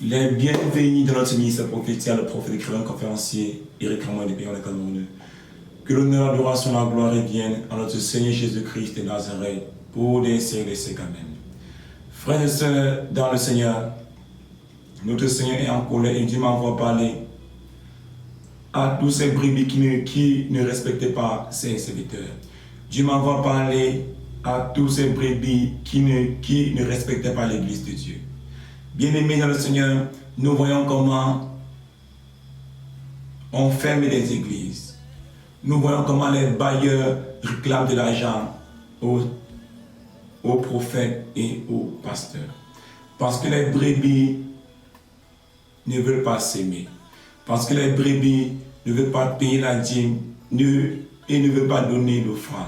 Les bienvenus dans notre ministère prophétique, le prophète, écrivain, conférencier et réclamant des pays en l'école monde. Que l'honneur, l'adoration, la gloire reviennent à notre Seigneur Jésus-Christ de Nazareth pour des siècles et des siècles. Amen. Frères et sœurs dans le Seigneur, notre Seigneur est en colère et Dieu m'envoie parler à tous ces brebis qui ne respectaient pas ses serviteurs. Dieu m'envoie parler à tous ces brebis qui ne respectaient pas l'Église de Dieu. Bien-aimés dans le Seigneur, nous voyons comment on ferme les églises. Nous voyons comment les bailleurs réclament de l'argent aux prophètes et aux pasteurs. Parce que les brebis ne veulent pas s'aimer. Parce que les brebis ne veulent pas payer la dîme et ne veulent pas donner l'offrande.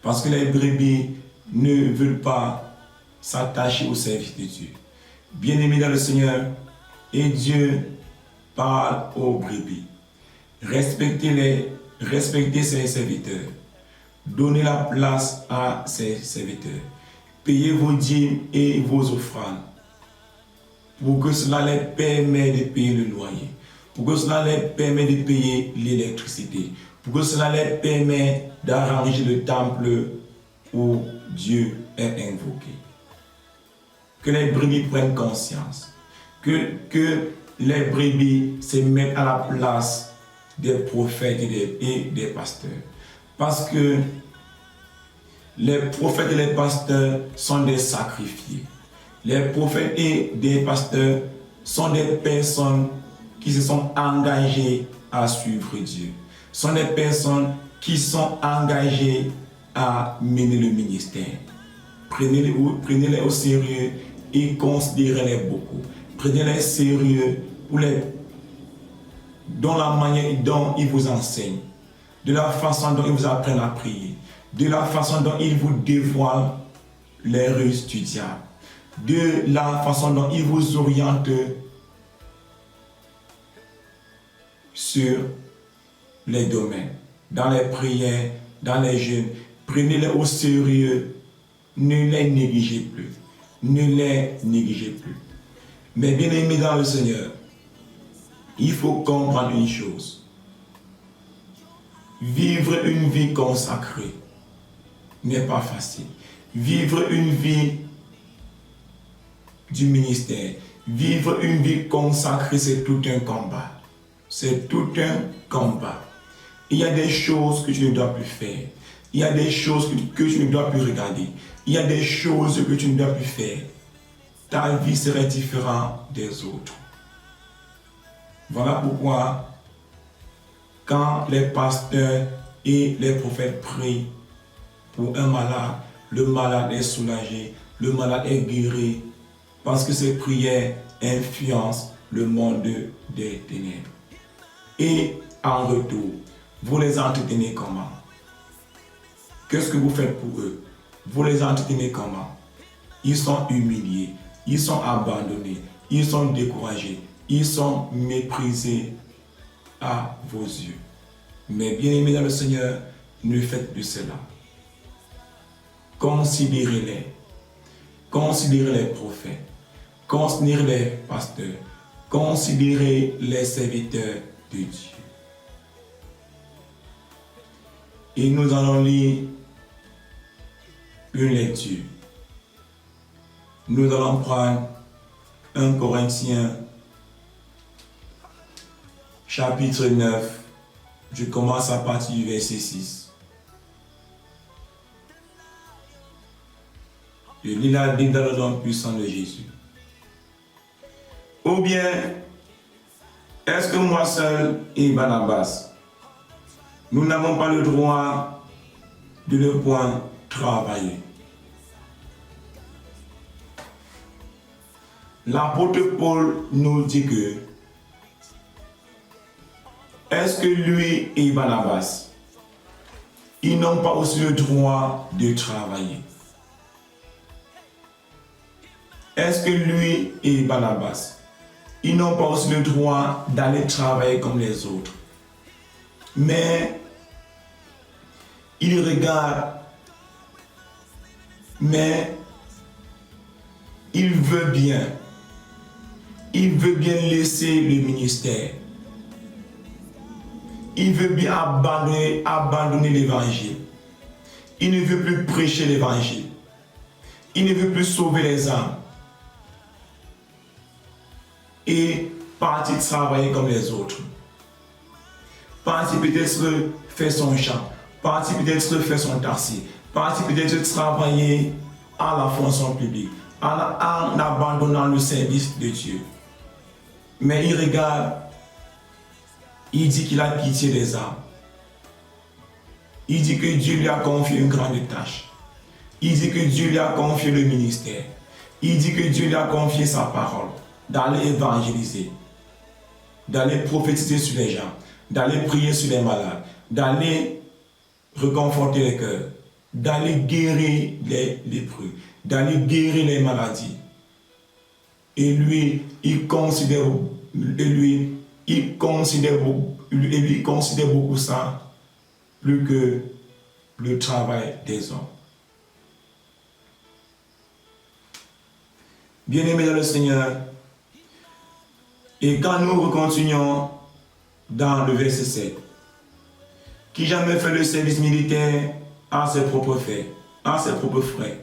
Parce que les brebis ne veulent pas s'attacher au service de Dieu. Bien-aimés dans le Seigneur, et Dieu parle aux brebis. Respectez ses serviteurs. Donnez la place à ses serviteurs. Payez vos dîmes et vos offrandes pour que cela les permette de payer le loyer, pour que cela les permette de payer l'électricité, pour que cela les permette d'arranger le temple où Dieu est invoqué. Que les brebis prennent conscience, que les brebis se mettent à la place des prophètes et des pasteurs. Parce que les prophètes et les pasteurs sont des sacrifiés. Les prophètes et des pasteurs sont des personnes qui se sont engagées à suivre Dieu. Sont des personnes qui sont engagées à mener le ministère. Prenez-les au sérieux et considérez-les beaucoup. Prenez-les sérieux dans la manière dont ils vous enseignent, de la façon dont ils vous apprennent à prier, de la façon dont ils vous dévoilent les ruses du diable, de la façon dont ils vous orientent sur les domaines, dans les prières, dans les jeûnes. Prenez-les au sérieux, ne les négligez plus. Ne les négligez plus. Mais bien aimés dans le Seigneur, il faut comprendre une chose. Vivre une vie consacrée n'est pas facile. Vivre une vie du ministère, vivre une vie consacrée, c'est tout un combat. C'est tout un combat. Il y a des choses que tu ne dois plus faire. Il y a des choses que tu ne dois plus regarder. Il y a des choses que tu ne dois plus faire. Ta vie serait différente des autres. Voilà pourquoi, quand les pasteurs et les prophètes prient pour un malade, le malade est soulagé, le malade est guéri, parce que ces prières influencent le monde des ténèbres. Et en retour, vous les entretenez comment? Qu'est-ce que vous faites pour eux? Vous les entretenez comment? Ils sont humiliés, ils sont abandonnés, ils sont découragés, ils sont méprisés à vos yeux. Mais bien aimés dans le Seigneur, ne faites plus cela. Considérez-les. Considérez les prophètes. Considérez les pasteurs. Considérez les serviteurs de Dieu. Et nous allons lire une lecture. Nous allons prendre 1 Corinthiens chapitre 9. Je commence à partir du verset 6. Je lis la Bible dans le nom puissant de Jésus. Ou bien, est-ce que moi seul et Barnabas, nous n'avons pas le droit de ne point travailler? L'apôtre Paul nous dit que est-ce que lui et Barnabas, ils n'ont pas aussi le droit de travailler? Est-ce que lui et Barnabas, ils n'ont pas aussi le droit d'aller travailler comme les autres? Mais ils regardent, mais ils veulent bien. il veut bien laisser le ministère. Il veut bien abandonner l'évangile. Il ne veut plus prêcher l'évangile. Il ne veut plus sauver les âmes. Et partir travailler comme les autres. Partir peut-être faire son champ. Partir peut-être faire son taxi. Partir peut-être travailler à la fonction publique. En abandonnant le service de Dieu. Mais il regarde, il dit qu'il a pitié des âmes. Il dit que Dieu lui a confié une grande tâche. Il dit que Dieu lui a confié le ministère. Il dit que Dieu lui a confié sa parole. D'aller évangéliser. D'aller prophétiser sur les gens. D'aller prier sur les malades. D'aller réconforter les cœurs. D'aller guérir les lépreux. D'aller guérir les maladies. Et lui, il considère beaucoup ça plus que le travail des hommes. Bien-aimés dans le Seigneur, et quand nous continuons dans le verset 7, qui jamais fait le service militaire à ses propres faits, à ses propres frais,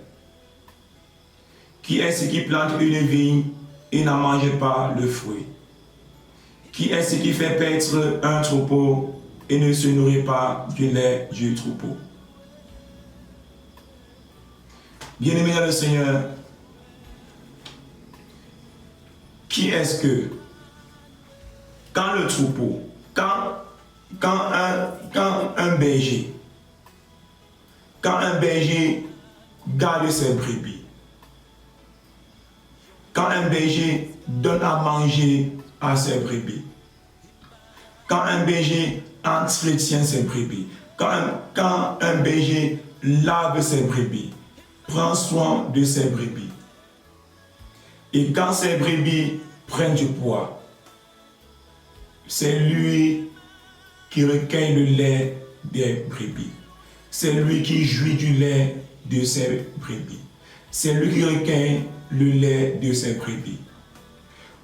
qui est-ce qui plante une vigne et n'en mange pas le fruit? Qui est-ce qui fait paître un troupeau et ne se nourrit pas du lait du troupeau? Bien-aimés dans le Seigneur, qui est-ce que, quand le troupeau, quand un berger garde ses brebis, quand un berger donne à manger à ses brebis, quand un berger entretient ses brebis, quand un berger lave ses brebis, prend soin de ses brebis, et quand ses brebis prennent du poids, c'est lui qui recueille le lait des brebis. C'est lui qui jouit du lait de ses brebis. C'est lui qui recueille le lait de ses brebis.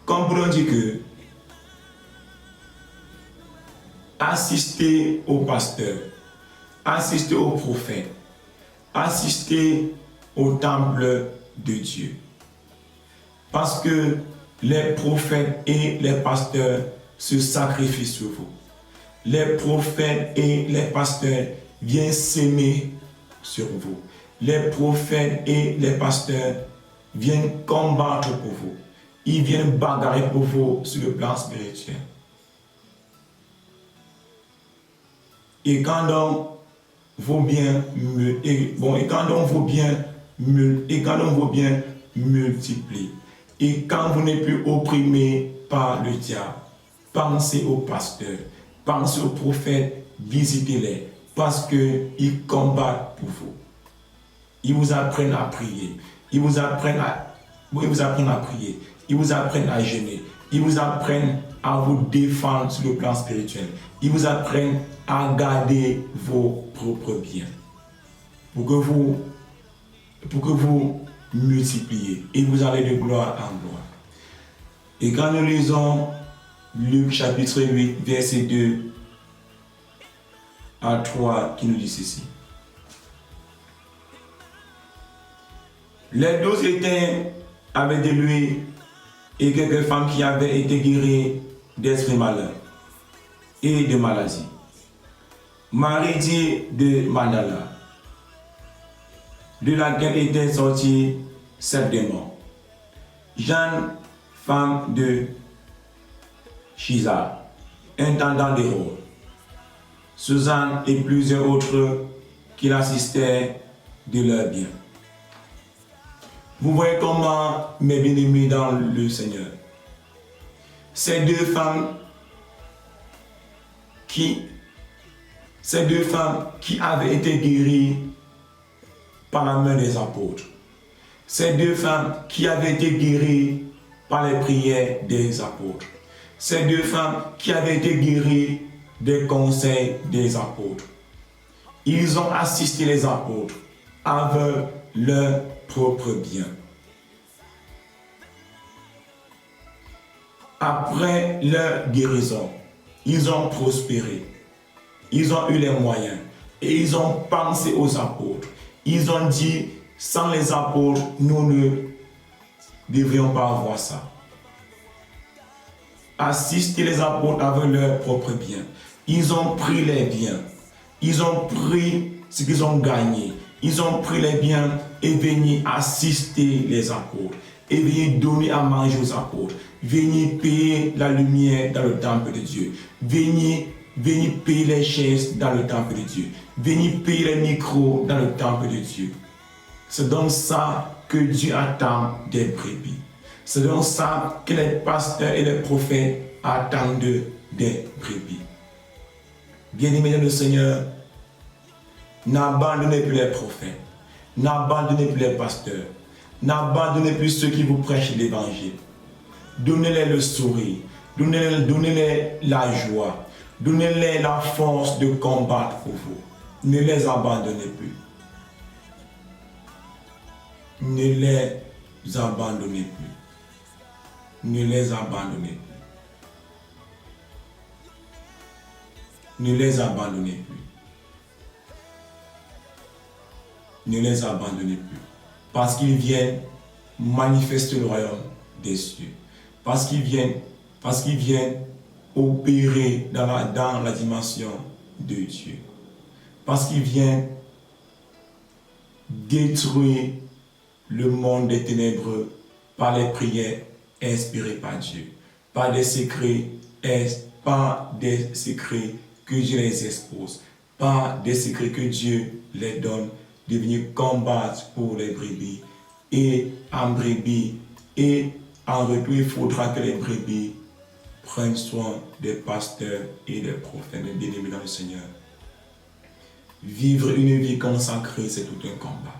Comme pour dire que assister au pasteur, assister au prophète, assister au temple de Dieu. Parce que les prophètes et les pasteurs se sacrifient sur vous. Les prophètes et les pasteurs viennent s'aimer sur vous. Les prophètes et les pasteurs viennent combattre pour vous. Ils viennent bagarrer pour vous sur le plan spirituel. Et quand on vaut bien multiplier, et quand vous n'êtes plus opprimé par le diable, pensez aux pasteurs, pensez aux prophètes, visitez-les, parce qu'ils combattent pour vous. Ils vous apprennent à prier, ils vous apprennent à prier, ils vous apprennent à jeûner, ils vous apprennent à vous défendre sur le plan spirituel, ils vous apprennent à garder vos propres biens, pour que vous multipliez et vous allez de gloire en gloire. Et quand nous lisons Luc chapitre 8, verset 2 à 3, qui nous dit ceci. Les 12 étaient avec de lui et quelques femmes qui avaient été guéries d'esprits malins et de maladies. Marie dit de Magdala, de laquelle étaient sortis 7 démons. Jeanne, femme de Chisa, intendant d'Hérode. Suzanne et plusieurs autres qui l'assistaient de leurs biens. Vous voyez comment, mes bien-aimés dans le Seigneur, ces deux femmes qui avaient été guéries par la main des apôtres. Ces deux femmes qui avaient été guéries par les prières des apôtres. Ces deux femmes qui avaient été guéries des conseils des apôtres. Ils ont assisté les apôtres avec leur propre bien. après leur guérison, ils ont prospéré. Ils ont eu les moyens. Et ils ont pensé aux apôtres. Ils ont dit, sans les apôtres, nous ne devrions pas avoir ça. Assister les apôtres avec leurs propres biens. Ils ont pris les biens. Ils ont pris ce qu'ils ont gagné. Ils ont pris les biens et venu assister les apôtres. Et venir donner à manger aux apôtres. Venir payer la lumière dans le temple de Dieu. Venir payer les chaises dans le temple de Dieu. Venir payer les micros dans le temple de Dieu. C'est donc ça que Dieu attend des brebis. C'est donc ça que les pasteurs et les prophètes attendent des brebis. Bien-aimés dans le Seigneur, n'abandonnez plus les prophètes, n'abandonnez plus les pasteurs, n'abandonnez plus ceux qui vous prêchent l'évangile. Donnez-les le sourire, donnez-les la joie, donnez-les la force de combattre pour vous. Ne les abandonnez plus. Ne les abandonnez plus. Ne les abandonnez plus. Ne les abandonnez plus. Ne les abandonnez plus. Parce qu'ils viennent manifester le royaume des cieux. Parce qu'ils viennent opérer dans la dimension de Dieu. Parce qu'ils viennent détruire le monde des ténèbres par les prières inspirées par Dieu, par des secrets que Dieu les expose, par des secrets que Dieu les donne, de venir combattre pour les brebis. Et en brebis, et en retour, il faudra que les brebis prennent soin des pasteurs et des prophètes, des bien-aimés dans le Seigneur. Vivre une vie consacrée, c'est tout un combat.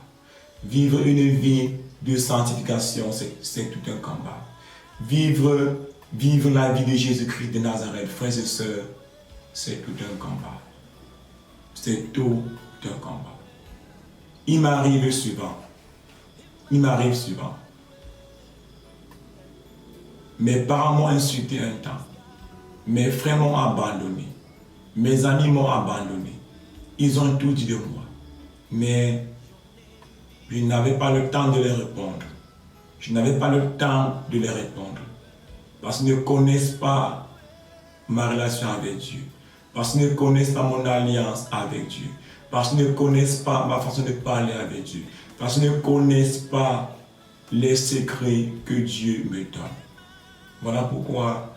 Vivre une vie de sanctification, c'est tout un combat. Vivre la vie de Jésus-Christ de Nazareth, frères et sœurs, c'est tout un combat. C'est tout un combat. Il m'arrive souvent. Mes parents m'ont insulté un temps. Mes frères m'ont abandonné. Mes amis m'ont abandonné. Ils ont tout dit de moi. Mais je n'avais pas le temps de les répondre. Parce qu'ils ne connaissent pas ma relation avec Dieu. Parce qu'ils ne connaissent pas mon alliance avec Dieu. Parce qu'ils ne connaissent pas ma façon de parler avec Dieu. Parce qu'ils ne connaissent pas les secrets que Dieu me donne. Voilà pourquoi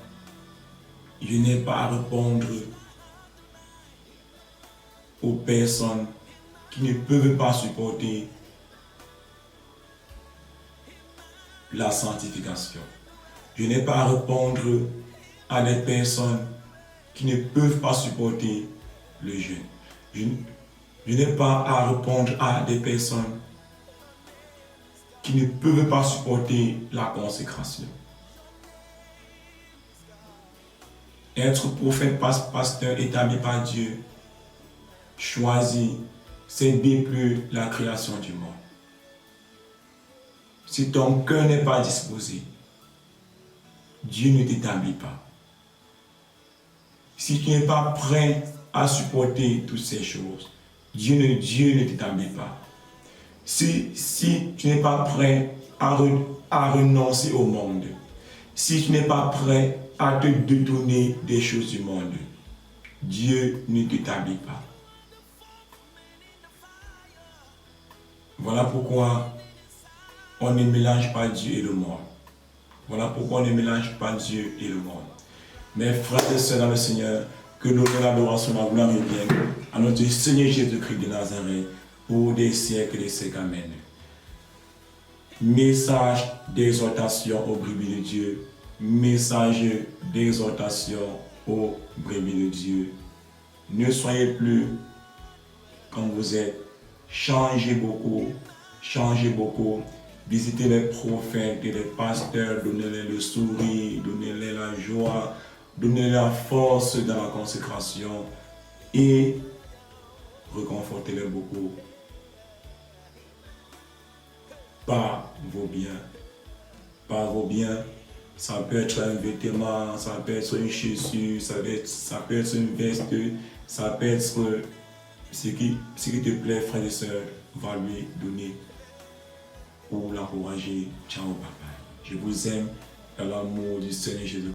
je n'ai pas à répondre aux personnes qui ne peuvent pas supporter la sanctification. Je n'ai pas à répondre à des personnes qui ne peuvent pas supporter le jeûne. Je n'ai pas à répondre à des personnes qui ne peuvent pas supporter la consécration. Être prophète, pasteur établi par Dieu, choisi, c'est déployer la création du monde. Si ton cœur n'est pas disposé, Dieu ne t'établit pas. Si tu n'es pas prêt à supporter toutes ces choses, Dieu ne t'établit pas. Si tu n'es pas prêt à renoncer au monde, si tu n'es pas prêt à te détourner des choses du monde, Dieu ne t'établit pas. Voilà pourquoi on ne mélange pas Dieu et le monde. Voilà pourquoi on ne mélange pas Dieu et le monde. Mes frères et sœurs dans le Seigneur, que l'honneur, l'adoration, la gloire reviennent à notre Seigneur Jésus-Christ de Nazareth pour des siècles et des siècles. Amen. Message d'exhortation aux brebis de Dieu. Message d'exhortation aux brebis de Dieu. Ne soyez plus comme vous êtes. Changez beaucoup. Visitez les prophètes et les pasteurs. Donnez-les le sourire. Donnez-les la joie. Donnez-les la force dans la consécration. Et réconfortez-les beaucoup. Par vos biens. Ça peut être un vêtement, ça peut être une chaussure, ça peut être une veste, ça peut être ce qui te plaît, frère et soeur, va lui donner pour l'encourager. Ciao, papa. Je vous aime dans l'amour du Seigneur Jésus.